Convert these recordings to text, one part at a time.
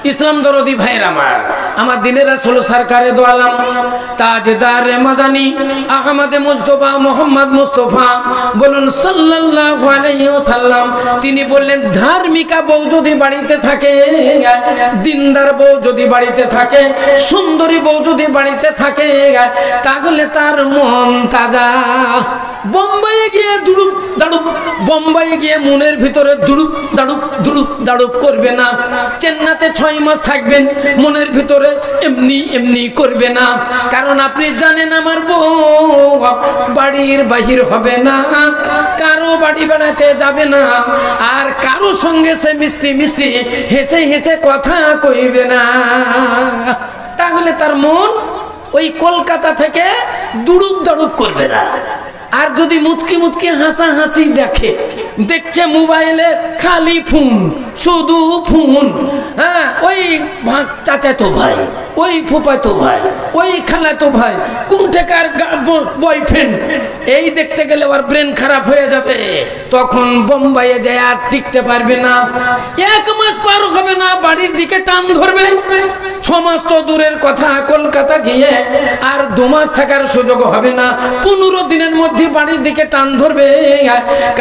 ইসলাম দরদি ভাইয়ের আমার দিনের রাসূল সরকারে দো আলম তাজদার মাদানী আহমদ মুস্তাফা মোহাম্মদ মুস্তাফা বলুন সাল্লাল্লাহু আলাইহি ওয়াসাল্লাম তিনি বললেন ধার্মিকা বউ যদি বাড়িতে থাকে, দিনদার বউ যদি বাড়িতে থাকে, সুন্দরী বউ যদি বাড়িতে থাকে, তাহলে তার মন তাজা। বোম্বাইয়ে গিয়ে দুড়ুপ দাড়ুপ, বোম্বাইয়ে গিয়ে মনের ভিতরে দুড়ুপ দাড়ুপ দুড়ুপ দাড়ুপ করবে না। চেন্নাইতে 6 মাস থাকবেন, মনের ভিতরে এমনি এমনি করবে না, কারণ আপনি জানেন আমার বউ বাড়ির বাহির হবে না, কারো বাড়ি বেড়াতে যাবে না, আর কারো সঙ্গে সে মিষ্টি মিষ্টি হেসে হেসে কথা কইবে না। তাহলে তার মন ওই কলকাতা থেকে দুড়ুপ দাড়ুপ করবে না। আর যদি মুচকি মুচকি হাসা হাসি দেখছে মোবাইলে খালি ফোন, শুধু ফোন, হ্যাঁ, ওই চাচাতো ভাই, ওই ফুফাতো ভাই, ওই খালাতো ভাই, কোন ঠেকার বয়ফ্রেন্ড, এই দেখতে গেলে ওর ব্রেন খারাপ হয়ে যাবে। তখন বোম্বাইয়ে যায় আর টিকতে পারবে না। 1 মাস পার হবে না, বাড়ির দিকে টান ধরবে। 6 মাস তো দূরের কথা, কলকাতা গিয়ে আর 2 মাস থাকার সুযোগ হবে না। 15 দিনের মধ্যে বাড়ির দিকে টান ধরবে,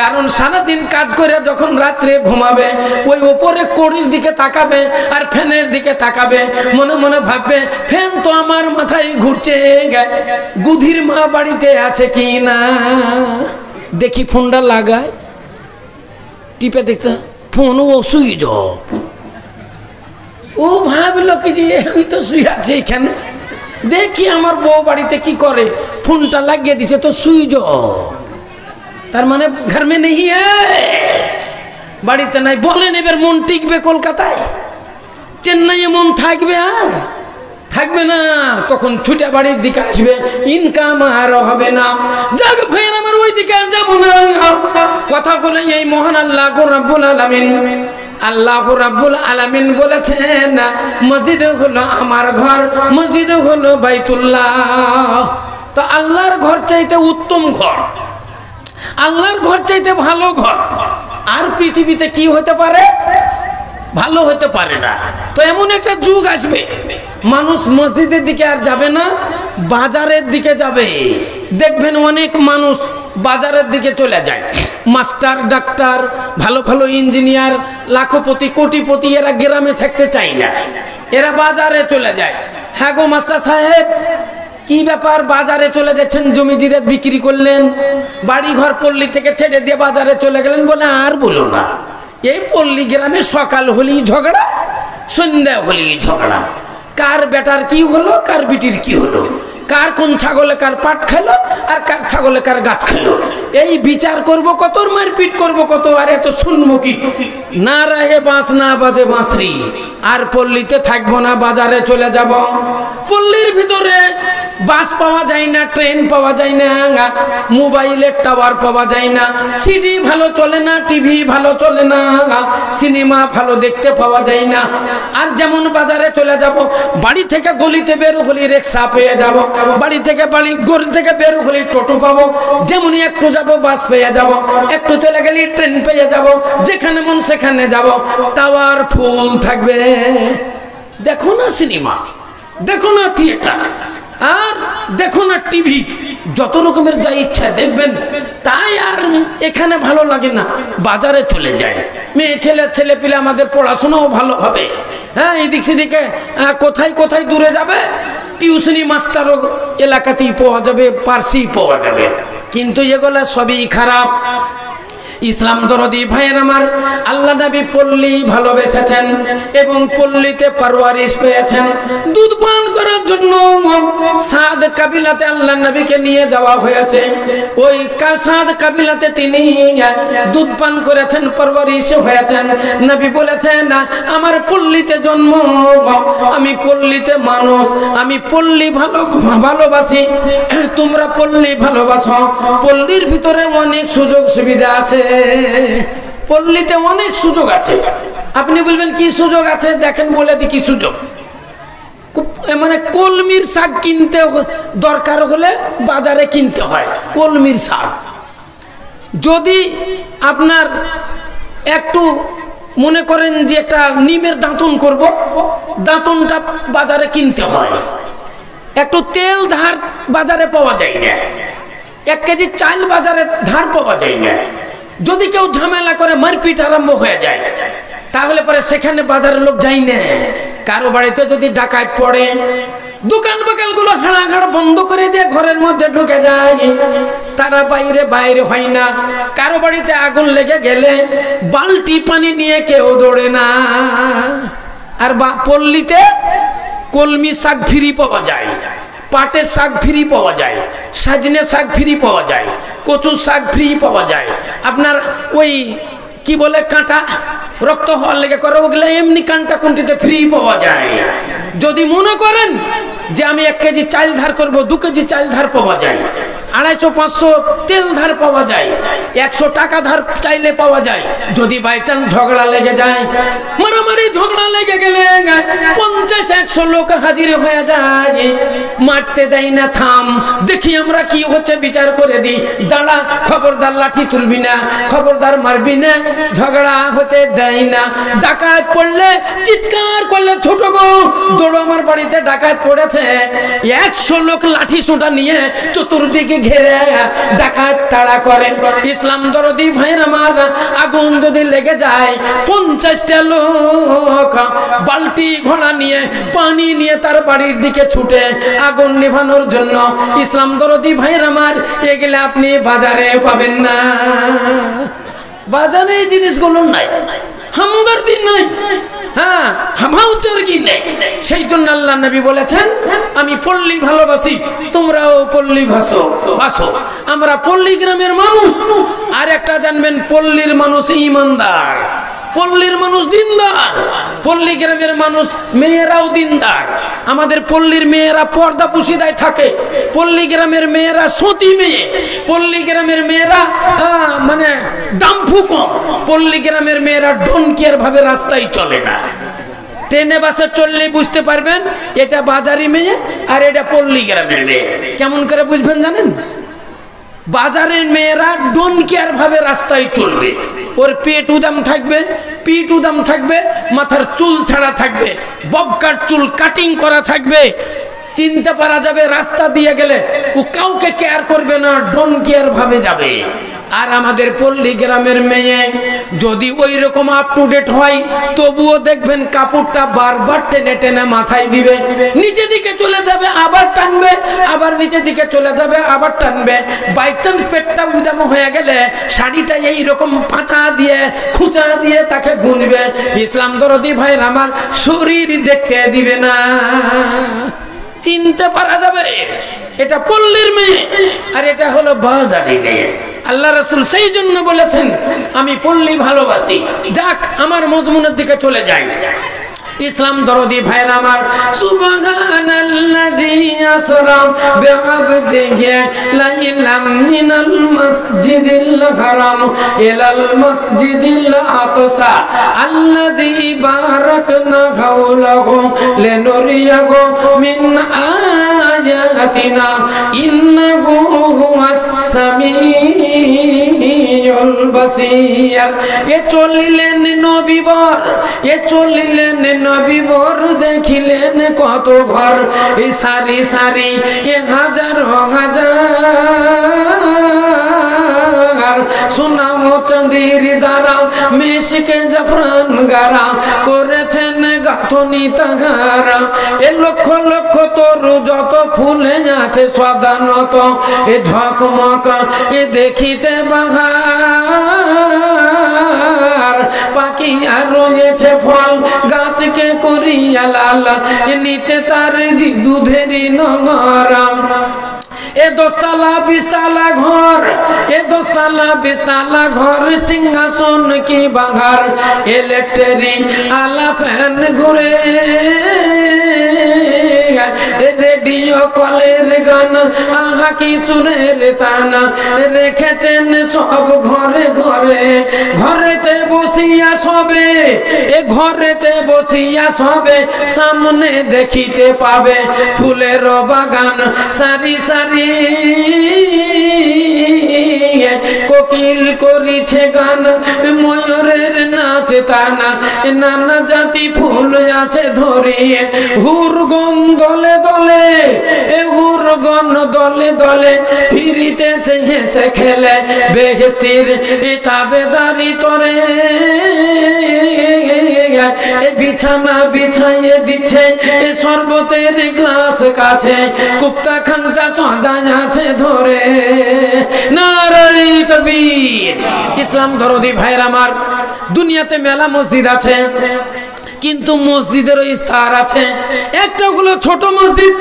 কারণ সারাদিন কাজ করে যখন রাত্রে ঘুমাবে ওই উপরে কড়ির দিকে তাকাবে আর ফ্যানের দিকে তাকাবে, মনে মনে ভাববে ফ্যান তো আমার মাথায় ঘুরছে, গুধির মা বাড়িতে আছে কি না। দেখি ফোনটা লাগায়, টিপে দেখতে ফোন ও সুইচ অফ। ও ভাবলো কি যে আমি তো শুয়ে আছি এখানে, দেখি আমার বউ বাড়িতে কি করে, ফোনটা লাগিয়ে দিছে তো সুইচ অফ, তার মানে ঘর মে নেই, বাড়িতে নাই। বলেন এবার মন টিকবে কলকাতায়? চেন্নাইয়ে মন থাকবে? আর থাকবে না। তখন ছুটে বাড়ির দিকে আসবে, ইনকাম আর হবে না। যাক ভাইয়ের আমার ওই দিকে আর যাবো না। কথা বলে এই মহান আল্লাহ রাব্বুল আলামিন, আল্লাহ রাব্বুল আলামিন বলেছেন মসজিদ হলো আমার ঘর, মসজিদ হলো বাইতুল্লাহ। তো আল্লাহর ঘর চাইতে উত্তম ঘর, আল্লাহর ঘর চাইতে ভালো ঘর আর পৃথিবীতে কি হতে পারে? ভালো হতে পারে না। তো এমন একটা যুগ আসবে মানুষ মসজিদের দিকে আর যাবে না, বাজারের দিকে যাবে। দেখবেন অনেক মানুষ বাজারের দিকে চলে যায়, মাস্টার ডাক্তার ভালো ভালো ইঞ্জিনিয়ার লাখপতি কোটিপতি, এরা গ্রামে থাকতে চায় না, এরা বাজারে চলে যায়। হ্যাঁ গো মাস্টার সাহেব, কি ব্যাপার বাজারে চলে যাচ্ছেন? জমি জিরাত বিক্রি করলেন, বাড়ি ঘর পল্লী থেকে ছেড়ে দিয়ে বাজারে চলে গেলেন। বলে আর বলো না, এই পল্লী গ্রামে সকাল হলেই ঝগড়া, সন্ধ্যা হলেই ঝগড়া, কার বেটার কি হলো, কার বিটির কি হলো, কার কোন ছাগলে কার পাট খেলো আর কার ছাগলে কার গাছ খেলো, এই বিচার করব কত, মারপিট করব কত, আর এত শুনবো কি? না রাহে বাঁশ না বাজে বাঁশরি। আর পল্লীতে থাকবো না, বাজারে চলে যাব। পল্লীর ভিতরে বাস পাওয়া যায় না, ট্রেন পাওয়া যায় না, মোবাইলের টাওয়ার পাওয়া যায় না, সিডি ভালো চলে না, টিভি ভালো চলে না, সিনেমা ভালো দেখতে পাওয়া যায় না। আর যেমন বাজারে চলে যাব, বাড়ি থেকে গলিতে বের হলে রিক্সা পেয়ে যাব, বাড়ি থেকে গলি থেকে বের হলে টোটো পাবো, যেমনই একটু যাব বাস পেয়ে যাব, একটু চলে গেলে ট্রেন পেয়ে যাব, যেখানে মন সেখানে যাব, টাওয়ার ফুল থাকবে। দেখো না সিনেমা, দেখো না থিয়েটার, আর দেখো না টিভি, যত রকমের যা ইচ্ছা দেখবেন। তাই আর এখানে ভালো লাগে না, বাজারে চলে যায়। মেয়ে ছেলে পিলে আমাদের পড়াশোনাও ভালো হবে, হ্যাঁ, এদিক সেদিকে কোথায় কোথায় দূরে যাবে, টিউশনি মাস্টারও এলাকাতেই পাওয়া যাবে, পার্সি পাওয়া যাবে। কিন্তু এগুলা সবই খারাপ। ইসলাম দরদি ভাইয়ের আমার, আল্লাহ নবী পল্লী ভালোবেসেছেন এবং পল্লীতে পারওয়ারিশ পেয়েছেন। দুধ পান করার জন্য সাদ কাবিলাতে আল্লাহ নবীকে নিয়ে যাওয়া হয়েছে। ওই সাদ কাবিলাতে তিনি দুধ পান করেছেন, পারওয়ারিশ হয়েছেন। নবী বলেছেন আমার পল্লীতে জন্ম, আমি পল্লীতে মানুষ, আমি পল্লী ভালোবাসি, তোমরা পল্লী ভালোবাসো। পল্লীর ভিতরে অনেক সুযোগ সুবিধা আছে, পল্লীতে অনেক সুযোগ আছে। আপনি বলবেন কি সুযোগ আছে? দেখেন বলে দি কি সুযোগ। মানে কলমির শাক কিনতে দরকার হলে বাজারে কিনতে হয় কলমির শাক। যদি আপনার একটু মনে করেন যে একটা নিমের দাঁতন করব, দাঁতনটা বাজারে কিনতে হয়, একটু তেল ধার বাজারে পাওয়া যায় না, 1 কেজি চাল বাজারে ধার পাওয়া যায় না। যদি কেউ ঝামেলা করে মারপিট আরম্ভ হয়ে যায় তাহলে পরে সেখানে বাজারের লোক যায় না। কারো বাড়িতে যদি ডাকাত পড়ে দোকান বাকাল গুলো হাড়াঘাড় বন্ধ করে দিয়ে ঘরের মধ্যে ঢুকে যায়, তারা বাইরে হয় না। কারো বাড়িতে আগুন লেগে গেলে বালতি পানি নিয়ে কেউ দৌড়ে না। আর পল্লীতে কলমি শাক ফ্রি পাওয়া যায়, পাটের শাক ফ্রি পাওয়া যায়, সাজনে শাক ফ্রি পাওয়া যায়, কচু শাক ফ্রি পাওয়া যায়। আপনার ওই কি বলে কাঁটা রক্ত হওয়ার লেগে করে ওগুলো এমনি কাঁটা কুন্টিতে ফ্রি পাওয়া যায়। যদি মনে করেন যে আমি 1 কেজি চাল ধার করব, 2 কেজি চাল ধার পাওয়া যায়, 250-500 তেল ধার পাওয়া যায়, 100 টাকা ধার চাইলে পাওয়া যায়। যদি বাই চান্স ঝগড়া লেগে যায়, মারামারি ঝগড়া লেগে গেলে 50-100 লোক হাজির হয়ে যায়, মারতে দেয় না, থাম দেখি আমরা কি হচ্ছে বিচার করে দিই, দাঁড়া খবরদার লাঠি তুলবি না, খবরদার মারবি না, ঝগড়া হতে দেয় না। ডাকাত পড়লে চিৎকার করলে ছোট গো দৌড়ো আমার বাড়িতে ডাকাত পড়েছে, 100 লোক লাঠি সোঁটা নিয়ে চতুর্দিকে ঘেরে ডাকাত তাড়া করে। ইসলাম দরদি ভাইরা আমার, আগুন যদি লেগে যায় 50টা লোক বালতি ঘোড়া নিয়ে পানি নিয়ে তার বাড়ির দিকে ছুটে আগুন নেভানোর জন্য। ইসলাম দরদি ভাইরা আমার, এগুলো আপনি বাজারে পাবেন না, বাজারে এই জিনিসগুলো নাই, হামদর্দি নাই, হ্যাঁ হামাউচর্গি নেই। সেই জন্য আল্লাহ নবী বলেছেন আমি পল্লী ভালোবাসি, তোমরাও পল্লী ভাসো। আমরা পল্লী গ্রামের মানুষ। আর একটা জানবেন, পল্লীর মানুষ ইমানদার, পল্লীর মানুষ দিনদার, পল্লী গ্রামের মানুষ মেয়েরাও দিনদার। আমাদের পল্লীর মেয়েরা পর্দা পুশিদায় থাকে, পল্লী গ্রামের মেয়েরা সতী মেয়ে, পল্লী গ্রামের মেয়েরা মানে দাম্ফু কম, পল্লী গ্রামের মেয়েরা ডনকের ভাবে রাস্তায় চলে না। ট্রেনে বাসে চললে বুঝতে পারবেন এটা বাজারি মেয়ে আর এটা পল্লী গ্রামের মেয়ে। কেমন করে বুঝবেন জানেন? বাজারের মেয়েরা ডনকেয়ার ভাবে রাস্তায় চলবে, ওর পেট উদাম থাকবে, পিঠ উদাম থাকবে, মাথার চুল ছাড়া থাকবে, ববকাট চুল কাটিং করা থাকবে, চিনতে পারা যাবে রাস্তা দিয়ে গেলে, ও কাউকে কেয়ার করবে না, ডনকেয়ার ভাবে যাবে। আর আমাদের পল্লী গ্রামের মেয়ে যদি ওই রকম আপ টু ডেট হয় তবুও দেখবেন কাপড়টা বারবার টেনে টেনে মাথায় দিবে, নিচে দিকে চলে যাবে আবার টানবে, আবার নিচে দিকে চলে যাবে আবার টানবে। বাই চান্স পেটটা উদাম হয়ে গেলে শাড়িটা এইরকম পাঁচা দিয়ে খুঁচা দিয়ে তাকে গুনবে। ইসলাম দরদি ভাইয়ের আমার, শরীর দেখতে দিবে না, চিনতে পারা যাবে এটা পল্লীর মেয়ে আর এটা হলো বাজারি মেয়ে। আল্লাহ রাসূল সেই জন্য বলেছেন আমি পল্লী ভালোবাসি। যাক, আমার মজমুনের দিকে চলে যাই। ইসলাম দরদি ভাইরা আমার, সুবহানাল্লাযী আসরা বিআবদিহি লাইলাম মিনাল মাসজিদিল হারাম ইলাল মাসজিদিল আকসা আল্লাযী বারাকনা হাওলাহু লিনুরিয়াহু মিন আয়াতিনা ইন্নাহু হুয়াস সামিউল বাসীর। এ চলিলেন নবীবর, এ চলিলেন নবীবর, দেখিলেন কত ঘর, এই সারি সারি এ হাজার হাজার সোনাম চাঁদির দ্বারা মিশকে জাফরান গারা করেছেন গাঁথনি তাহারা। এ লক্ষ লক্ষ তরু যত ফুলে আছে সদানত, এ ঝকমক এ দেখিতে বাহার, পাখি আর রয়েছে ফল গাছকে করিয়া লাল, নিচে তার দুধেরই নগরাম। এ দোস্তালা বিস্তালা ঘর, এ দোস্তালা বিস্তালা ঘর, সিংহাসন কি বাহার, ইলেকট্রিক আলা ফ্যান ঘুরে, রেডিও কলের গান আহা কি সুরের তানা, রেখেছেন সব ঘরে ঘরে। ঘরেতে বসিয়া সবে, এ ঘরেতে বসিয়া সবে সামনে দেখিতে পাবে ফুলের বাগান সারি সারি, কোকিল করিছে গান, ময়ূরের নাচে টানা, নানা জাতি ফুল আছে ধরিয়ে, হুরগন দলে দলে, হুরগন দলে দলে ফিরিতেছে হেসে খেলে, বেহেশতির তাবেদারি তরে বিছানা বিছাইয়ে দিচ্ছে শরবতের গ্লাস কাছে, কুপ্তা খাঞ্চা সদা আছে ধরে। নারায়ে তাকবীর। ইসলাম দরদি ভাইরা আমার, দুনিয়াতে মেলা মসজিদ আছে, কিন্তু মসজিদেরও স্তর আছে। একটা হলো ছোট মসজিদ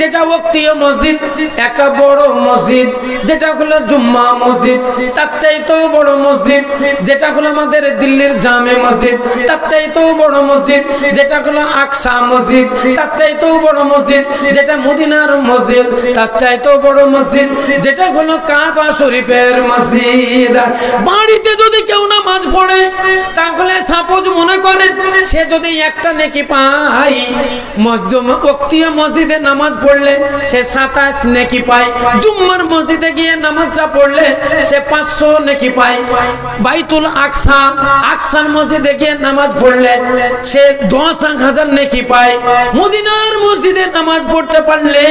যেটা ওয়াক্তীয় মসজিদ, একটা বড় মসজিদ যেটা হলো জুম্মা মসজিদ, তার চাইতেও বড় মসজিদ যেটা হলো আমাদের দিল্লির জামে মসজিদ, তার চাইতেও বড় মসজিদ যেটা হলো আকসা মসজিদ, তার চাইতেও বড় মসজিদ যেটা মদিনার মসজিদ, তার চাইতেও বড় মসজিদ যেটা হলো কাবা শরীফের মসজিদ। বাড়িতে যদি কেউ নামাজ পড়ে, তাহলে সাপোজ মনে করেন সে যদি একটা নেকি পায়, ওয়াক্তীয় মসজিদে নামাজ পড়লে সে 27 নেকি পায়, জুম্মার মসজিদে গিয়ে নামাজটা পড়লে সে 500 নেকি পায়, বাইতুল আকসা, আকসার মসজিদে গিয়ে নামাজ পড়লে সে 10,000 নেকি পায়, মদিনার মসজিদে নামাজ পড়তে পারলে,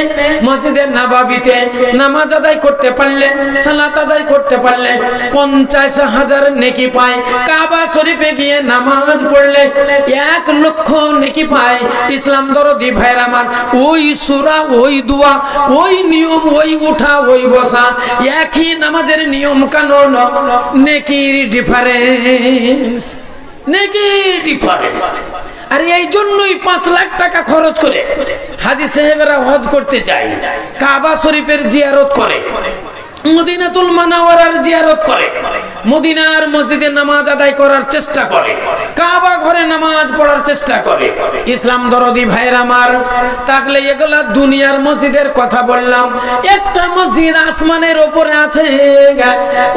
মসজিদে নববীতে নামাজ আদায় করতে পারলে, সালাত আদায় করতে পারলে 50,000 নেকি পায়, কাবা শরীফে গিয়ে নামাজ পড়লে 1 লক্ষ নেকি পায়। ইসলাম দরদি ভাইরা আমার, ওই সূরা, ওই দোয়া, ওই নিয়ম, ওই উঠা, ওই বসা, একই নামাজের নিয়ম কানুন, নেকির ডিফারেন্স, নেকির ডিফারেন্স। আর এই জন্যই 5 লাখ টাকা খরচ করে হাজী সাহেবেরা হজ করতে যায়, কাবা শরীফের জিয়ারত করে, মদিনাতুল মুনাওয়ারার জিয়ারত করে, মদিনার মসজিদে নামাজ আদায় করার চেষ্টা করে, কাবা ঘরে নামাজ পড়ার চেষ্টা করে। ইসলাম দরদি ভাইরা আমার, তাহলে এগুলা দুনিয়ার মসজিদের কথা বললাম। একটা মসজিদ আসমানের উপরে আছে,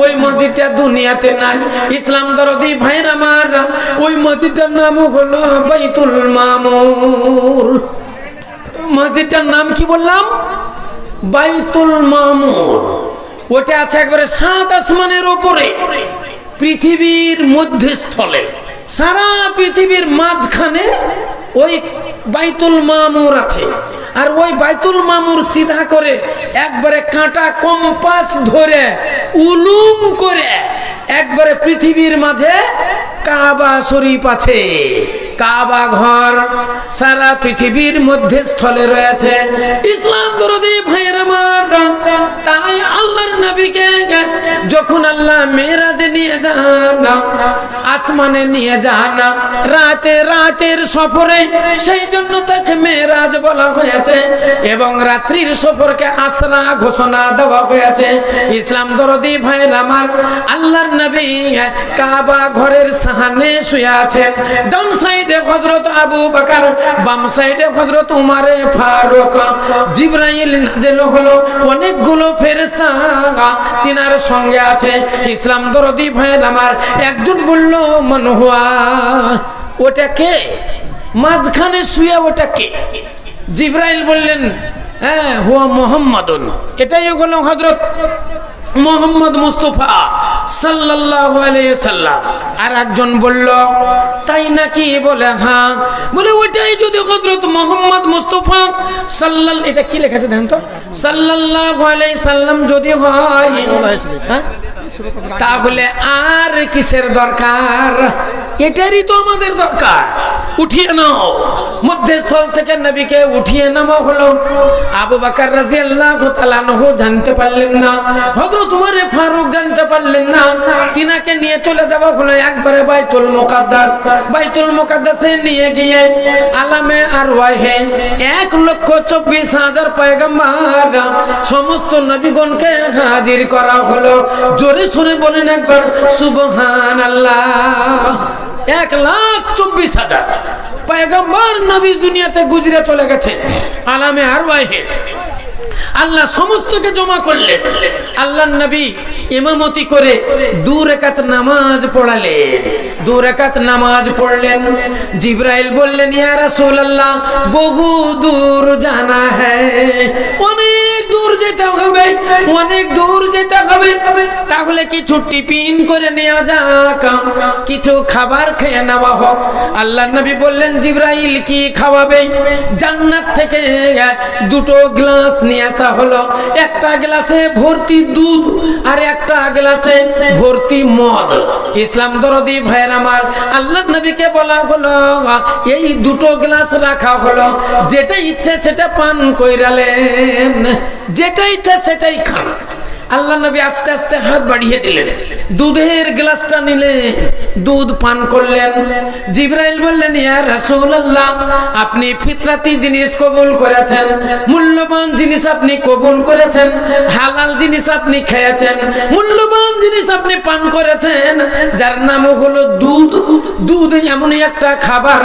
ওই মসজিদটা দুনিয়াতে নাই। ইসলাম দরদি ভাইরা আমার, ওই মসজিদটার নাম হলো বাইতুল মামুর। মসজিদটার নাম কি বললাম? বাইতুল মামুর। ওটা আছে একবারে 7 আসমানের উপরে, পৃথিবীর মধ্যস্থলে, সারা পৃথিবীর মাঝখানে ওই বাইতুল মামুর আছে। আর ওই বাইতুল মামুর সিধা করে একবারে কাঁটা কম্পাস ধরে উলুম করে একবারে পৃথিবীর মাঝে কাবা শরীফ আছে। কাবা ঘর সারা পৃথিবীর মধ্যে স্থলে রয়েছে। ইসলাম দরদি ভাইয়ের আমার, তাই আল্লাহর নবীকে যখন আল্লাহ মেরাজে নিয়ে যান, আসমানে নিয়ে যান, রাতের সফরে, সেই জন্য তাকে মেরাজ বলা হয়েছে, এবং রাত্রির সফরকে আসরা ঘোষণা দেওয়া হয়েছে। ইসলাম দরদি ভাইয়ের আমার, আল্লাহর নবী কাবা ঘরের সামনে শুয়ে আছেন। ডান সাইডে হযরত আবু বকর, বাম সাইডে হযরত উমর ফারুক। জিবরাইল নাযিল হলো, অনেকগুলো ফেরেশতা তিনার সঙ্গে আছে। ইসলাম দরদি ভাইয়ের আমার, একজন বলল মান হুয়া, ওটা কে মাঝখানে শুয়ে, ওটা কে? জিবরাইল বললেন হ্যাঁ হুয়া মুহাম্মাদুন, এটাই হলো হযরত মোহাম্মদ মুস্তাফা সাল্লাল্লাহু আলাইহি সাল্লাম। আর একজন বলল তাই নাকি? বলে হ্যাঁ। বলে ওইটাই যদি হযরত মোহাম্মদ মুস্তাফা সাল্লাল্লাহু, এটা কি লেখা আছে দেখেন তো, সাল্লাল্লাহু আলাইহি সাল্লাম যদি হয়, হ্যাঁ, তাহলে আর কিসের দরকার? এটারই তো আমাদের দরকার। উঠিয়ে নাও, মধ্যস্থল থেকে নবীকে উঠিয়ে নামা হলো। আবু বকর রাদিয়াল্লাহু তাআলা আনহু জানতে পারলেন না, হযরত উমর ফারুক জানতে পারলেন না, তিনাকে নিয়ে চলে যাওয়া হলো একবারে বাইতুল মুকাদ্দাস। বাইতুল মুকাদ্দাসে নিয়ে গিয়ে আলামে আরওয়াহে 1,24,000 পয়গম্বর সমস্ত নবীগণকে হাজির করা হলো। জোরে শুনে বলেন একবার সুবহানাল্লাহ। 1,24,000 পয়গম্বর নবী দুনিয়াতে গুজরে চলে গেছে আলামে আরওয়াহে। আল্লাহ সমস্তকে জমা করলেন। আল্লাহর নবী ইমামতি করে 2 রাকাত নামাজ পড়ালেন। 2 রাকাত নামাজ পড়লেন। জিবরাইল বললেন, ইয়া রাসূলুল্লাহ, বহু দূর জানা হ্যায়, অনেক দূর যেতে হবে, অনেক দূর যেতে হবে। তাহলে কিছু টিফিন করে নেওয়া যাক, কিছু খাবার খেয়ে নেওয়া হোক। আল্লাহর নবী বললেন, জিবরাইল কি খাওয়াবে? জান্নাত থেকে 2টো গ্লাস নিয়ে আসা হলো। একটা গ্লাসে ভর্তি দুধ আর একটা গ্লাসে ভর্তি মদ। ইসলাম দরদি ভাইয়ের আমার, আল্লাহর নবীকে বলা হলো, এই 2টো গ্লাস রাখা হলো, যেটা ইচ্ছে সেটা পান কইরালেন, যেটা ইচ্ছে সেটাই খান। আল্লাহ নবী আস্তে আস্তে হাত বাড়িয়ে দিলেন, দুধের গ্লাসটা নিলেন, দুধ পান করলেন। জিবরাইল বললেন, ইয়া রাসূলুল্লাহ, আপনি ফিতরাতি জিনিস কবুল করেছেন, মূল্যবান জিনিস আপনি কবুল করেছেন, হালাল জিনিস আপনি খেয়েছেন, মূল্যবান জিনিস আপনি পান করেছেন, যার নাম হলো দুধ। দুধ এমনই একটা খাবার,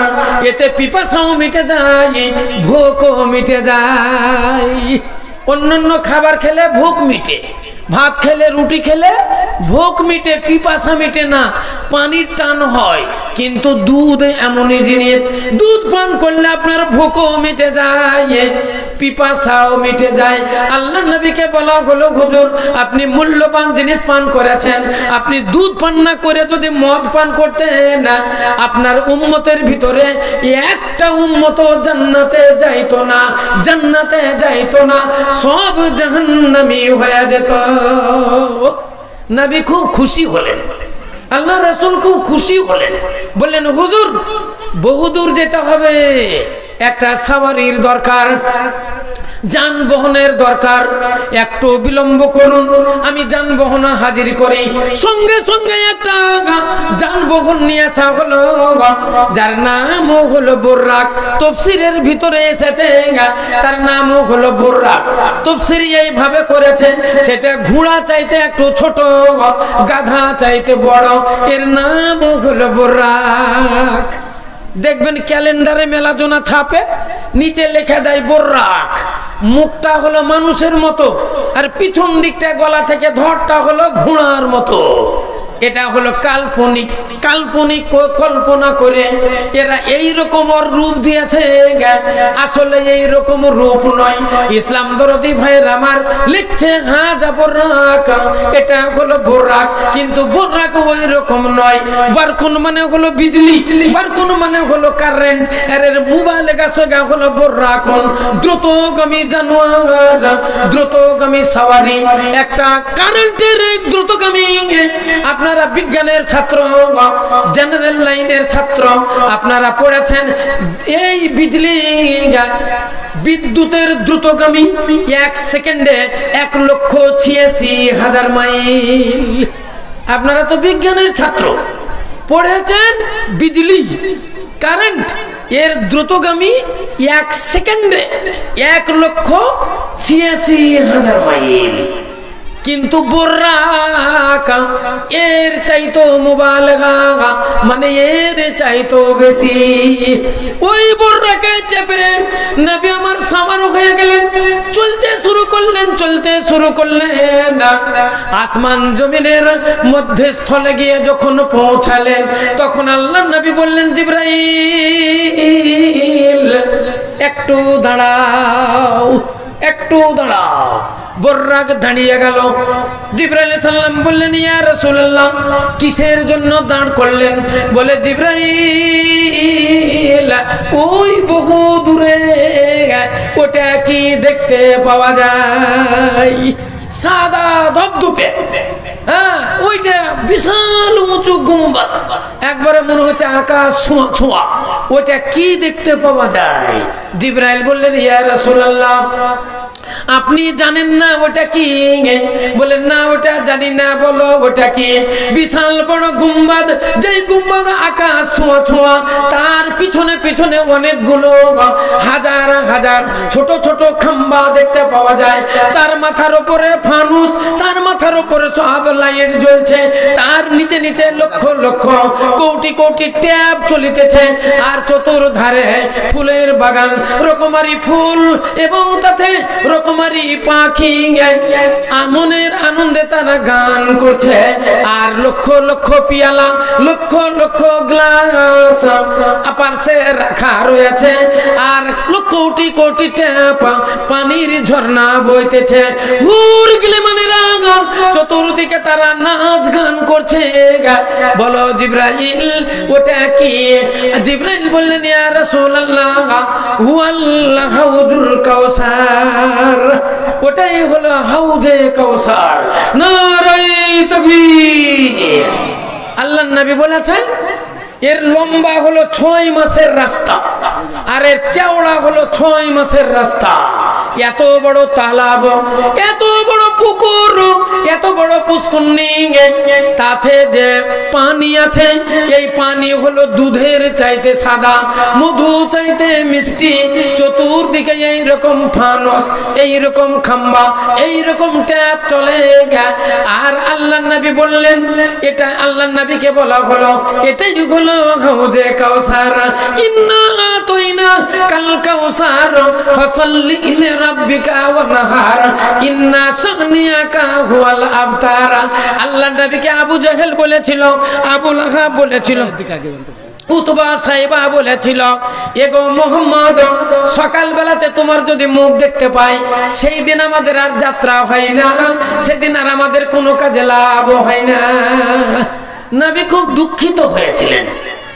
এতে পিপাসাও মিটে যায়, ভোকও মিটে যায়। অন্যান্য খাবার খেলে ভোক মিটে, ভাত খেলে, রুটি খেলে ভোক মিটে, পিপাসা মিটে না, পানির টান হয়। কিন্তু দুধ এমনই জিনিস, দুধ পান করলে আপনার ভোকও মিটে যায়, পিপাসাও মিটে যায়। আল্লাহ নবীকে বলা হলো, হুজুর আপনি মূল্যবান জিনিস পান করেছেন, আপনি দুধ পান না করে যদি মদ পান করতেন, আপনার উম্মতের ভিতরে একটা উম্মত জান্নাতে যাইতো না, জান্নাতে যাইতো না, সব জাহান্নামী হয়ে যেত। নবী খুব খুশি হলেন, আল্লাহ রাসূল খুব খুশি হলেন। বললেন, হুজুর বহুদূর যেতে হবে, একটা সাওয়ারির দরকার, যানবাহনের দরকার, একটু বিলম্ব করুন, আমি যানবাহন হাজির করি। সঙ্গে সঙ্গে একটা যানবাহন নিয়ে আসা হলো, যার নাম হলো বুররাক। তাফসীরের ভিতরে এসেছে তার নাম হলো বুররাক। তাফসীর এইভাবে করেছে, সেটা ঘোড়া চাইতে একটু ছোট, গাধা চাইতে বড়, এর নাম হলো বুররাক। দেখবেন ক্যালেন্ডারে মেলাজোনা ছাপে, নিচে লেখা দেয় বুররাক। মুখটা হলো মানুষের মতো, আর পিছন দিকটা গলা থেকে ধরটা হলো ঘোড়ার মতো। এটা হলো কাল্পনিক, কাল্পনিক কল্পনা করে এরা এই রকম রূপ দিয়েছে, আসলে এই রকম রূপ নয়। ইসলাম দরদি ভাইয়ের আমার লিখছে, হ্যাঁ যা বুররাক, এটা হলো বুররাক, কিন্তু বুররাক ওই রকম নয়। বারকুন মানে হলো বিজলি, বারকুন মানে হলো কারেন্ট, এর মুবালেগা সগা হলো বুররাক, দ্রুতগামী জানোয়ার, দ্রুতগামী সাওয়ারি, একটা কারেন্টের দ্রুতগামী। আপনারা বিজ্ঞানের ছাত্র, জেনারেল লাইনের ছাত্র, আপনারা পড়েছেন এই বিজলি, বিদ্যুতের দ্রুতগামী 1 সেকেন্ডে 1,86,000 মাইল। আপনারা তো বিজ্ঞানের ছাত্র, পড়েছেন বিজলি, কারেন্ট, এর দ্রুতগামী 1 সেকেন্ডে 1,86,000 মাইল। কিন্তু বুররাক এর চাইতো মুবালাগা, মানে এর চাইতো বেশি। ওই বুররাকে চেপে নবী আমার সাওয়ার হয়ে গেলেন, চলতে শুরু করলেন, চলতে শুরু করলেন। আসমান জমিনের মধ্যস্থলে গিয়ে যখন পৌঁছালেন, তখন আল্লাহর নবী বললেন, জিবরাইল একটু দাঁড়াও, একটু দাঁড়াও। বুররাক দাঁড়িয়ে গেল। জিবরাইল সাল্লাম বললেন, ইয়া রাসূলুল্লাহ, কিসের জন্য দাঁড় করলেন? বলে, জিবরাইল ওই বহু দূরে ওটা কি দেখতে পাওয়া যায়? সাদা ধবধবে, হ্যাঁ, ওইটা বিশাল উঁচু গুম্বাদ, একবারে মনে হচ্ছে আকাশ ছোঁয়া ছোঁয়া, ওটা কি দেখতে পাওয়া যায়? জিবরাইল বললেন, ইয়া রাসূলুল্লাহ, আপনি জানেন না ওটা কি? বলেন, না ওটা জানি না। বলো ওটা কি? বিশাল বড় গুম্বাদ, যেই গুম্বাদ আকাশ ছোঁয়া ছোঁয়া, তার পিছনে পিছনে অনেকগুলো হাজার হাজার ছোট ছোট খাম্বা দেখতে পাওয়া যায়। তার মাথার উপরে ফানুস, তার মাথার মাথার উপরে সব লাইট জ্বলছে, তার নিচে নিচে লক্ষ লক্ষ কোটি কোটি ট্যাপ চলিতেছে, আর চতুর্ধারে ফুলের বাগান, রকমারি ফুল এবং তাতে রকমারি পাখি মনের আনন্দে তারা গান করছে। আর লক্ষ লক্ষ পিয়ালা, লক্ষ লক্ষ গ্লাস পাশে রাখা রয়েছে, আর কোটি কোটি ট্যাপ পানির ঝর্ণা বইতেছে। হুর গিলেমানেরা চতুর্দিকে তারা নাচ গান করছে। বলো জিবরাইল ওটা কি? জিবরাইল বললেন ইয়া রাসূলুল্লাহ হুয়াল্লাহ হাউজুল কাউসার, ওটাই হলো হাউজে কাউসার। নারায়ে তাকবীর। আল্লাহর নবী বলেছেন এর লম্বা হলো 6 মাসের রাস্তা, আর এর চওড়া হলো 6 মাসের রাস্তা। এত বড় তালাব, এত বড় পুকুর, এত বড় পুষ্করণী, তাতে যে পানি আছে এই পানি হলো দুধের চাইতে সাদা, মধু চাইতে মিষ্টি। চতুর্দিকে এইরকম ফানস, এইরকম খাম্বা, এইরকম ট্যাপ চলে। আর আল্লাহর নবী বললেন, এটা আল্লাহর নবীকে বলা হলো এটাই হলো হাউজে কাউসার। ইন্না আতাইনা কাল কাউসার ফাসাল্লি লিরাব্বিকা ওয়ানহার ইন্না শানিয়াকা হুয়াল আবতার। আল্লাহর নবীকে আবু জাহেল বলেছিল, আবু লাহাব বলেছিল, উতবা সাইবা বলেছিল, এগো মুহাম্মদ সকাল বেলাতে তোমার যদি মুখ দেখতে পাই সেই দিন আমাদের আর যাত্রা হয় না, সেদিন আর আমাদের কোনো কাজে লাভ হয় না। নবী খুব দুঃখিত হয়েছিলেন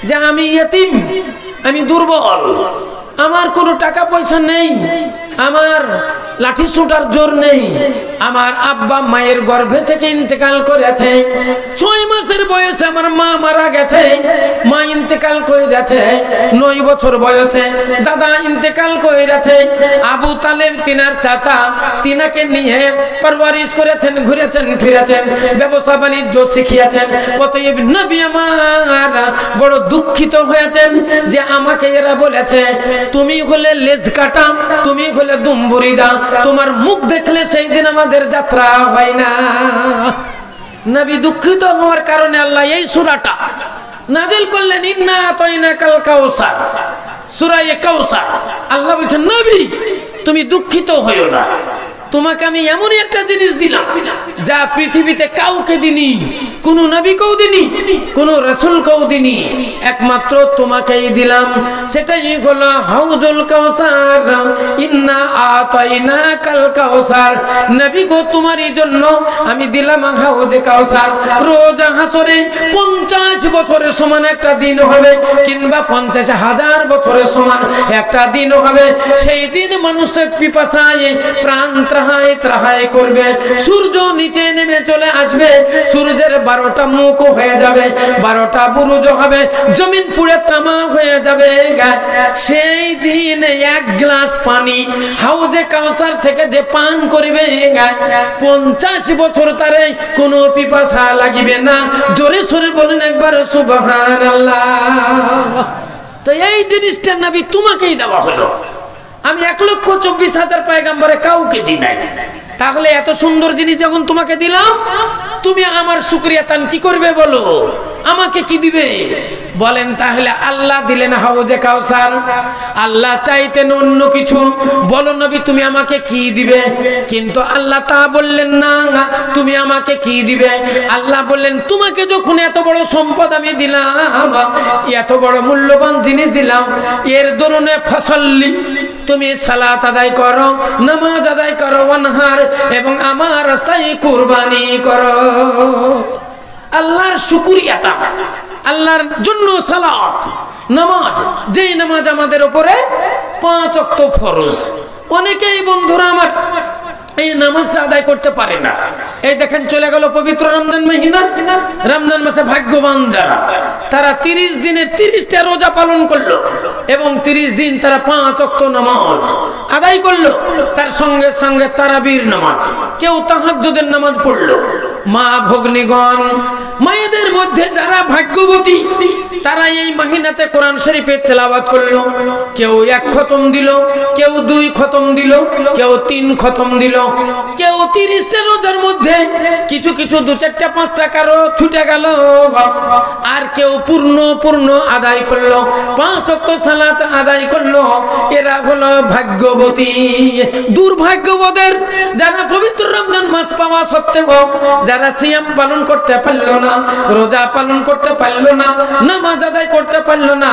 যে আমি ইয়তীম, আমি দুর্বল, আমার কোনো টাকা পয়সা নেই, আমার লাঠি ছোটার জোর নেই, আমার আব্বা মায়ের গর্ভে থেকে ইন্তেকাল করেছে, 6 মাসের বয়সে আমার মা মারা গেছে, মা ইন্তেকাল করে গেছে, 9 বছর বয়সে দাদা ইন্তেকাল করে গেছে। আবু তালেব তিনার চাচা, তিনাকে নিয়ে পরওয়ারিশ করেছেন, ঘুরেছেন ফিরেছেন, ব্যবসা বাণিজ্য শিখিয়েছেন। অতএব নবী আমার বড় দুঃখিত হয়েছেন যে আমাকে এরা বলেছে তুমি হলে লেজ কাটা, তুমি হলে দুম্বুরিদা, তোমার মুখ দেখলে সেই দিন আমাদের যাত্রা হয় না। নবী দুঃখিত হওয়ার কারণে আল্লাহ এই সূরাটা নাযিল করলেন, ইন্না আতাইনাকাল কাউসার, সূরা কাউসার। আল্লাহ বলেছেন নবী তুমি দুঃখিত হইও না, তোমাকে আমি এমনই একটা জিনিস দিলাম যা পৃথিবীতে কাউকে দিনি, কোন নবীকেও দিনি, কোন রাসূলকেও দিনি, একমাত্র তোমাকেই দিলাম। সেটাই হলো হাউজুল কাউসার। ইন্না আতাইনাকাল কাউসার, নবী গো তোমারই জন্য আমি দিলাম হাউজে কাউসার। রোজ হাসরে 50 বছরের সমান একটা দিন হবে, কিংবা 50,000 বছরের সমান একটা দিন হবে। সেই দিন মানুষের পিপাসায় প্রাণ ত্রাহায় ত্রাহায় করবে, সূর্য নিচে নেমে চলে আসবে, সূর্যের 12টা মুখ হয়ে যাবে, 12টা বুরুজ হবে, জমিন পুড়ে তামাক হয়ে যাবে। সেই দিন 1 গ্লাস পানি হাউজে কাউসার থেকে যে পান করবে 50 বছর তারে কোনো পিপাসা লাগিবে না। জোরে সোরে বলেন একবার সুবহানাল্লাহ। তো এই জিনিসটা নবী তোমাকেই দেওয়া হলো, আমি 1,24,000 পয়গম্বরে কাউকে দিই নাই। তাহলে এত সুন্দর জিনিস যখন তোমাকে দিলাম, তুমি আমার শুকরিয়া তান কি করবে বলো? আমাকে কি দিবে বলেন? তাহলে আল্লাহ দিলেন হাউজে কাউসার, আল্লাহ চাইতেন অন্য কিছু। বলো নবী তুমি আমাকে কি দিবে? কিন্তু আল্লাহ তা বললেন না, তুমি আমাকে কি দিবে? আল্লাহ বললেন তোমাকে যখন এত বড় সম্পদ আমি দিলাম, এত বড় মূল্যবান জিনিস দিলাম, এর দরুনে ফসল্লি, তুমি সালাত আদায় করো, নামাজ আদায় করো, ওয়ানহার, এবং আমার রাস্তায় কুরবানি করো। আল্লাহর শুকরিয়া, আল্লাহর জন্য সালাত নামাজ, যেই নামাজ আমাদের উপরে 5 ওয়াক্ত ফরজ। অনেকেই বন্ধুরা আমার এই নামাজটা আদায় করতে পারে না। এই দেখেন চলে গেল পবিত্র রমজান মাহিনা, রমজান মাসে ভাগ্যবান যারা, তারা 30 দিনের 30টা রোজা পালন করলো এবং 30 দিন তারা 5 ওয়াক্ত নামাজ আদায় করলো, তার সঙ্গে সঙ্গে তারাবির নামাজ, কেউ তাহাজ্জুদের নামাজ পড়লো, মা ভগ্নীগণ, মায়েদের মধ্যে যারা ভাগ্যবতী তারা এই মহিনাতে কোরআন শরীফের তেলাওয়াত করলো। কেউ 1 খতম দিল, কেউ 2 খতম দিল, কেউ 3 খতম দিল, কেউ 30টা রোজার মধ্যে কিছু কিছু 2, 4টা, 5টা কারো ছুটে গেল, আর কেউ পূর্ণ আদায় করলো, 5 ওয়াক্ত সালাত আদায় করলো। এরা হলো ভাগ্যবতী। দুর্ভাগ্যবদের যারা পবিত্র রমজান মাস পাওয়া সত্ত্বেও যারা সিয়াম পালন করতে পারলো না, রোজা পালন করতে পারলো না, নামাজ আদায় করতে পারলো না,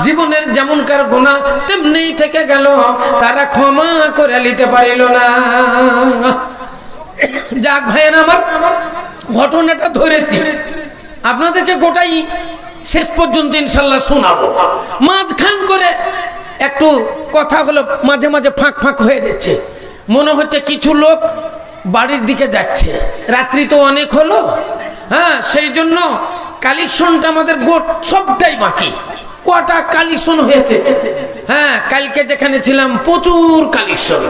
জীবনের যেমনকার গুনাহ তেমনিই থেকে গেল, তারা ক্ষমা করে নিতে পারিল না। যাক ভাইয়েরা আমার, ঘটনাটা ধরেছি আপনাদেরকে, গোটাই শেষ পর্যন্ত ইনশাল্লাহ শোনাবো। মাঝখান করে একটু কথা হলো, মাঝে মাঝে ফাঁক ফাঁক হয়ে যাচ্ছে, মনে হচ্ছে কিছু লোক বাড়ির দিকে যাচ্ছে, রাত্রি তো অনেক হলো। হ্যাঁ, সেই জন্য কালেকশনটা আমাদের সবটাই বাকি। কটা কালেকশন হয়েছে? হ্যাঁ, কালকে যেখানে ছিলাম প্রচুর কালেকশন।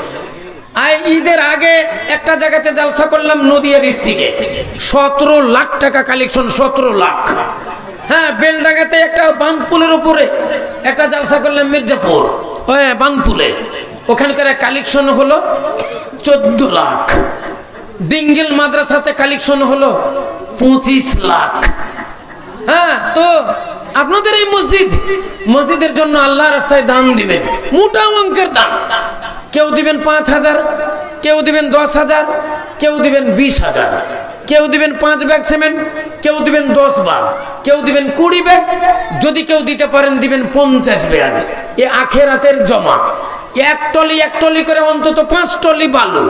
ঈদের আগে একটা জায়গাতে জালসা করলাম নদিয়া ডিস্ট্রিক্টে, 17 লাখ টাকা কালেকশন, 17 লাখ। হ্যাঁ, বেলডাঙ্গাতে একটা বাঁধপুলের উপরে একটা জালসা করলাম, মির্জাপুর বাঁধপুলে, ওখানকার কালেকশন হলো 14 লাখ। ডিঙ্গেল মাদ্রাসাতে কালেকশন হলো 25 লাখ। হ্যাঁ, তো আপনাদের এই মসজিদের জন্য আল্লাহ রাস্তায় দান দিবেন, মোটা অঙ্কের দান। কেউ দিবেন 5,000, কেউ দিবেন 10,000, কেউ দিবেন 20,000, কেউ দিবেন 5 ব্যাগ সিমেন্ট, কেউ দিবেন 10 ব্যাগ, কেউ দিবেন 20 ব্যাগ, যদি কেউ দিতে পারেন দিবেন 50 ব্যাগ। এ আখেরাতের জমা। এক টলি করে অন্তত 5 টলি বালু,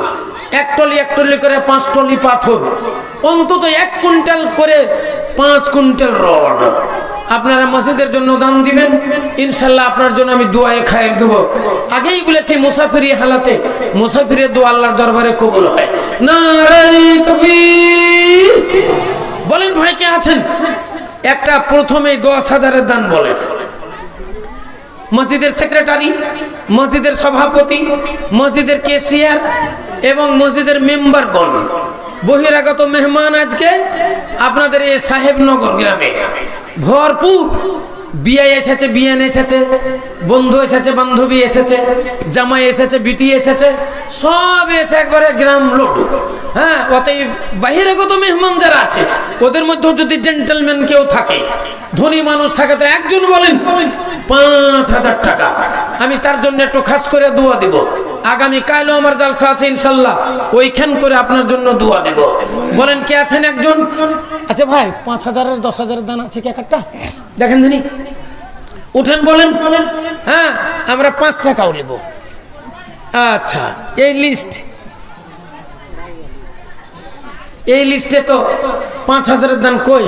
এক টলি করে 5 টলি পাথর, অন্তত 1 কুইন্টাল করে 5 কুইন্টাল রড। আপনারা মসজিদের জন্য দান দিবেন, ইনশাল্লাহ আপনার জন্য আমি দোয়ায়ে খায়ের দেব। আগেই বলেছি, মুসাফিরি হালাতে মুসাফিরের দোয়া আল্লাহর দরবারে কবুল হয়। নারে তাকবীর বলেন। ভাই কে আছেন? একটা প্রথমেই 10,000-এর দান বলেন। মসজিদের সেক্রেটারি, মসজিদের সভাপতি, মসজিদের কেশিয়ার এবং মসজিদের মেম্বারগণ, বহিরাগত মেহমান আজকে আপনাদের এই সাহেবনগর গ্রামে ভরপুর। বিয়ে এসেছে, বিয়ান এসেছে, বন্ধু এসেছে, বান্ধবী এসেছে, জামাই এসেছে, বিটি এসেছে, সব এসে একবারে গ্রাম লোড। হ্যাঁ, অতএব বহিরাগত মেহমান যারা আছে ওদের মধ্যে যদি জেন্টলম্যান কেউ থাকে, ধনী মানুষ থাকে, তো একজন বলেন 5,000 টাকা, আমি তার জন্য একটু খাস করে দোয়া দিব। আগামী কালও আমার জালসা আছে ইনশাল্লাহ, ওইখান করে আপনার জন্য দোয়া দেব। বলেন কে আছেন একজন? আচ্ছা ভাই, 5,000-এর 10,000-এর দান আছে কি একটা? দেখেন ধনী, উঠেন বলেন। হ্যাঁ, আমরা 5 টাকাও নেব। আচ্ছা, এই লিস্টে তো 5,000-এর দান কই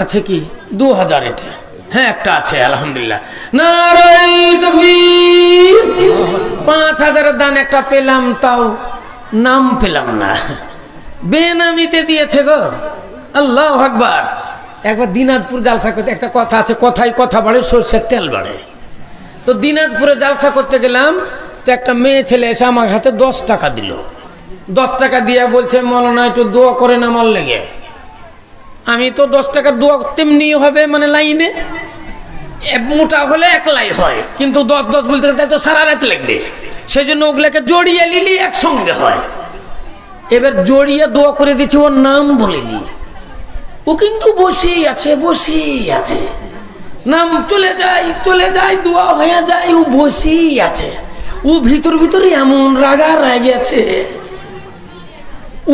আছে? কি 2,000? এটা হ্যাঁ, একটা আছে আলহামদুলিল্লাহ। নারে তাকবীর। 5,000-এর দান একটা পেলাম, তাও নাম পেলাম না, বেনামিতে দিয়েছে গো। আল্লাহু আকবার। একবার দিনাজপুর জালসা করতে, একটা কথা আছে, কথায় কথা বাড়ে, সরষের তেল বাড়ে। তো দিনাজপুরে জালসা করতে গেলাম, তো একটা মেয়ে ছেলে এসে আমার হাতে 10 টাকা দিল। 10 টাকা দিয়ে বলছে, মৌলানা একটু দোয়া করেন আমার লেগে। আমি তো 10 টাকার দোয়া তেমনি হবে, মানে লাইনে মোটা হলে একলাই হয়, কিন্তু 10 বলতে গেলে তো সারা রাত লাগবে। সেই জন্য ওগুলাকে জড়িয়ে নিলি একসঙ্গে হয়। এবার জড়িয়ে দোয়া করে দিচ্ছি, ওর নাম বলিনি, ও কিন্তু বসেই আছে, নাম চলে যায়, দোয়া হয়ে যায়, ও বসেই আছে। ও ভিতরে এমন রাগা গেছে,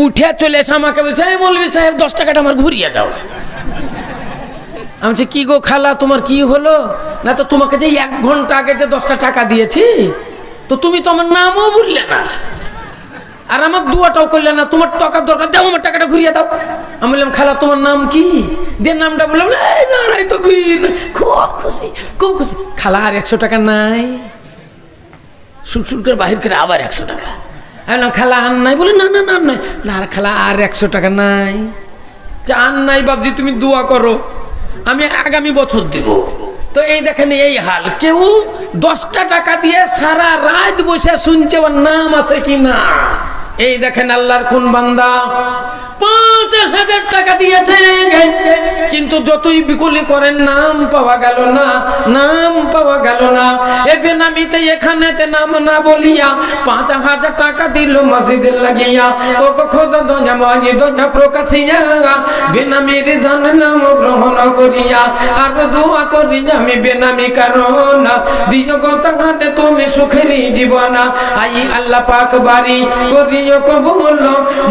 উঠে চলে এসে আমাকে বলছে, এই মৌলভী সাহেব 10 টাকাটা আমার ঘুরিয়ে দাও। আমি বলছি, কি গো খালা, তোমার কি হলো? না তো তোমাকে যে 1 ঘন্টা আগে যে 10টা টাকা দিয়েছি, তো তুমি তো আমার নামও বললে না, আর আমার দোয়াটাও করলে না, তোমার টাকার দরকার, দাও আমার টাকাটা ঘুরিয়ে দাও। আমি বললাম, খালা তোমার নাম কি? দিয়ে নামটা বললাম, খুব খুশি। খালা আর 100 টাকা নাই? সুর করে বাহির করে আবার 100 টাকা। আমি বললাম, খালা আর নাই? বলে না নাই। আর খালা আর 100 টাকা নাই? আর নাই বাবজি, তুমি দোয়া করো, আমি আগামী বছর দিব। তো এই দেখেন এই হাল, কেউ 10টা টাকা দিয়ে সারা রাত বসে শুনছে ওর নাম আছে কি না, এই দেখেন আল্লাহর কোন বান্দা 5000 টাকা দিয়েছে, কিন্তু যতই বিকুলি করেন নাম পাওয়া গেল না, নাম পাওয়া গেল না। এ বেনামিতে এখানেতে নাম না বলিয়া 5000 টাকা দিল মসজিদে লাগিয়া। ও খোদা দয়া মাঝি দয়া প্রকাশিয়া বেনামির ধন নাম গ্রহণ করিয়া, আর দোয়া করি আমি বেনামি কারণ দিও গো তাহারে তুমি সুখেরই জীবন। আই আল্লাহ পাক বাড়ি করিও কবুল,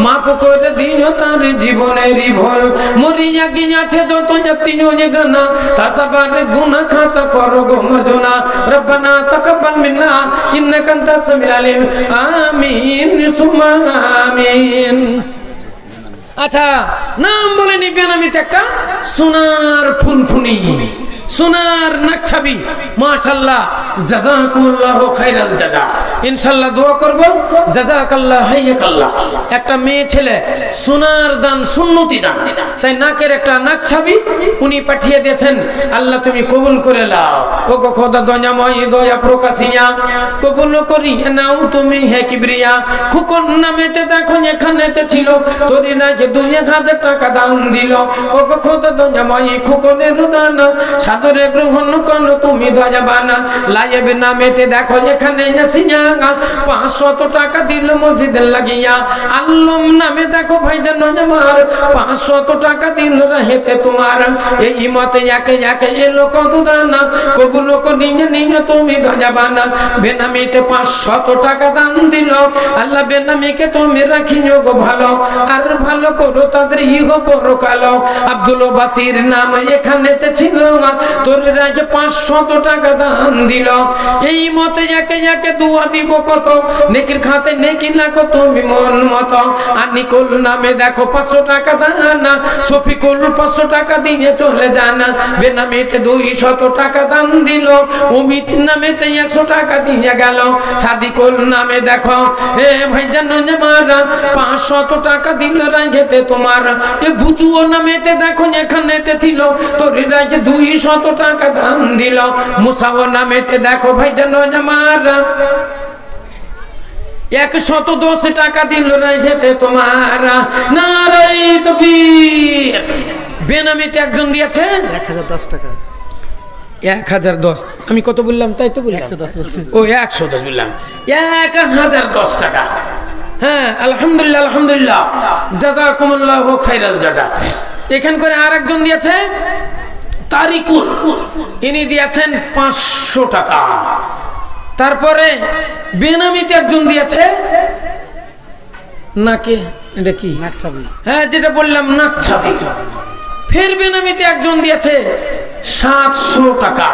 মাফ করে দিও তার জীবনের ভুল। মরিয়া গিয়াছে যত জাতিনো গানা, তাসাবার গুনাহ খাতা করো গো মার্জনা। রব্বানা তাকাব্বাল মিন্না ইন্নাকা আনতাস সামিউল আলিম। আমিন সুম্মা আমিন। আচ্ছা, নাম বলে নিবেন আমি তো একটা সোনার ফুনফুনি, সোনার নাকছাবি। মাশাআল্লাহ, জাযাকুমুল্লাহু খাইরাল জাযা। ইনশাআল্লাহ দোয়া করব, জাযাকাল্লাহ হাইয়াকাল্লাহ। একটা মেয়ে ছেলে সোনার দান, সুন্নতি দান, তাই নাকের একটা নাকছাবি উনি পাঠিয়ে দিয়েছেন। আল্লাহ তুমি কবুল করে নাও। ও গো খোদা দয়াময় দয়া প্রকাশিয়া কবুল করি নাও তুমি হে কিবরিয়া। খুকন নামেতে দেখো এখানেতে ছিল, তোরি নাকি 2000 টাকা দান দিল। ও গো খোদা দয়াময় খুকনের দান সাদরে গ্রহণ করো তুমি দয়াবানা। লাইব নামেতে দেখো এখানে আসিয়া 500 টাকা দিল মসজিদে লাগিয়া। আল্লম নামে দেখো ভাইজান আমার 500 টাকা দিল রাহেতে তোমার। এই মতে একে একে এলো কত দানা, কবুল করি নিয়ে তুমি দয়াবানা। বেনামিতে 500 টাকা দান দিল। আল্লাহ বেনামিকে তুমি রাখিও গো ভালো, আর ভালো করো তাদের ইহ পরকাল। আব্দুল বাসির নাম এখানেতে ছিল, তোর রাগে 500 টাকা দান দিল। এই মতে একে একে দোয়া দিব কত, নেকির খাতে নেকি লাখো তুমি মন মতো। আর নিকুল নামে দেখো 500 টাকা দান, শফিকুল 500 টাকা দিয়ে চলে যান। বেনামিতে 200 টাকা দান দিল। অমিত নামেতে 100 টাকা দিয়ে গেল। সাদিকুল নামে দেখো এ ভাইজান মারা 500 টাকা দিল রাগেতে তোমার। এ বুচুও নামেতে দেখো এখানেতে ছিল, তোর রাগে 200 টাকা দান দিল। মুসাও নামেতে দেখো ভাইজান মারা 110 টাকা দিল রাগেতে তোমার। নারাই তাকবীর। বেনামিতে একজন দিয়েছে 1010 টাকা। 1010, আমি কত বললাম তাই তো বললাম? 110 ও 110 বললাম, 1010 টাকা। হ্যাঁ আলহামদুলিল্লাহ, আলহামদুলিল্লাহ, জাযাকুমুল্লাহু খাইরাল জাযা। এখান করে আর একজন দিয়েছে তারিকুল, ইনি দিয়েছেন 500 টাকা। তারপরে বেনামিতে একজন দিয়েছে নাকে, এটা কি? হ্যাঁ যেটা বললাম নাকছাবি। ফের বেনামিতে একজন দিয়েছে 700 টাকা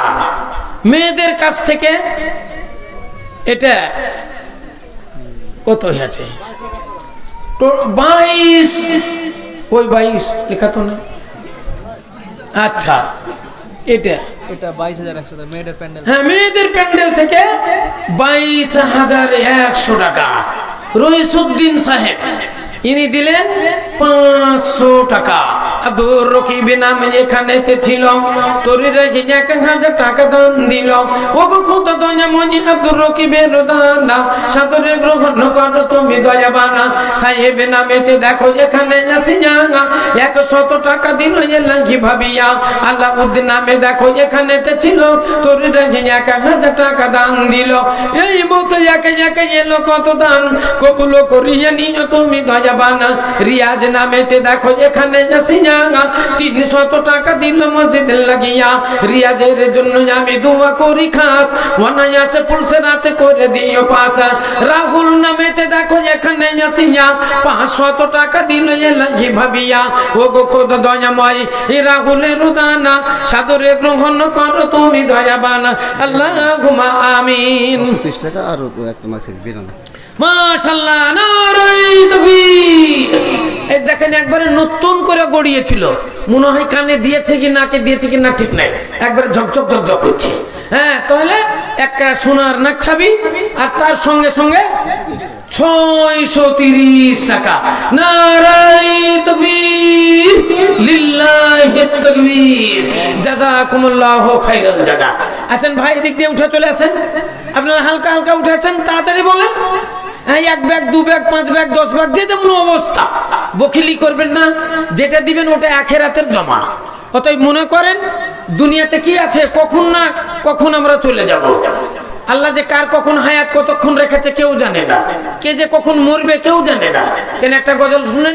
মেয়েদের কাছ থেকে। এটা কত হয়েছে? 22, ওই 22 লেখা তো না। আচ্ছা এটা 22,100 মেয়েদের প্যান্ডেল। হ্যাঁ মেয়েদের প্যান্ডেল থেকে 22,100 টাকা। রইসুদ্দিন সাহেব ইনি দিলেন 500 টাকা। আব্দুর রকিব নাম এখানেতে ছিল, তোরে রেখে 1000 টাকা দান দিল। ও গো খোদা দয়াময় আব্দুর রকিবের দান সাদরে গ্রহণ করো তুমি দয়াবানা। সাহেব নামেতে দেখো এখানে আসিয়া 100 টাকা দিল এলাহি ভাবিয়া। আল্লাউদ্দিন নামে দেখো এখানেতে ছিল, তোরে রেখে 1000 টাকা দান দিল। এই মতো একে একে এলো কত দান, কবুল করিয়ে নিও তুমি দয়াবানা। রিয়াজ নামেতে দেখো এখানে আসিয়া 300 টাকা দিল মসজিদে লাগিয়া। রিয়াজের জন্য আমি দোয়া করি খাস, অনায়াসে পুলসে রাতে করে দিও পাস। রাহুল নামেতে দেখো এখানে আসিয়া 500 টাকা দিল এলাহি ভাবিয়া। ও গো খোদা দয়াময় এই রাহুলের দানা সাদরে গ্রহণ করো তুমি দয়াবানা। আল্লাহুম্মা আমিন। 30 টাকা আর একটা মাসের বিরান। মাশাআল্লাহ, নারায়ে তাকবীর। এই দেখেন একবারে নতুন করে গড়িয়েছিল, মনে হয় কানে দিয়েছে কি নাকে দিয়েছে কি না ঠিক নাই, একবারে ঝকঝক ঝকঝক করছে। হ্যাঁ তাহলে একটা সোনার নাকছাবি আর তার সঙ্গে সঙ্গে 630 টাকা। নারায়ে তাকবীর, লিল্লাহি তাকবীর, জাযাকুমুল্লাহু খাইরাল জাযা। আসেন ভাই এদিক দিয়ে উঠে চলে আসেন, আপনারা হালকা হালকা উঠে আসেন, তাড়াতাড়ি বলেন। হ্যাঁ 1 ব্যাগ 2 ব্যাগ 5 ব্যাগ 10 ব্যাগ যে যেমন অবস্থা, বখিলি করবেন না। যেটা দিবেন ওটা আখিরাতের জমা। অতএব মনে করেন দুনিয়াতে কি আছে, কখন না কখন আমরা চলে যাব। আল্লাহ যে কার কখন হায়াত কতক্ষণ রেখেছে কেউ জানে না, কে যে কখন মরবে কেউ জানে না। কেন একটা গজল শুনেন।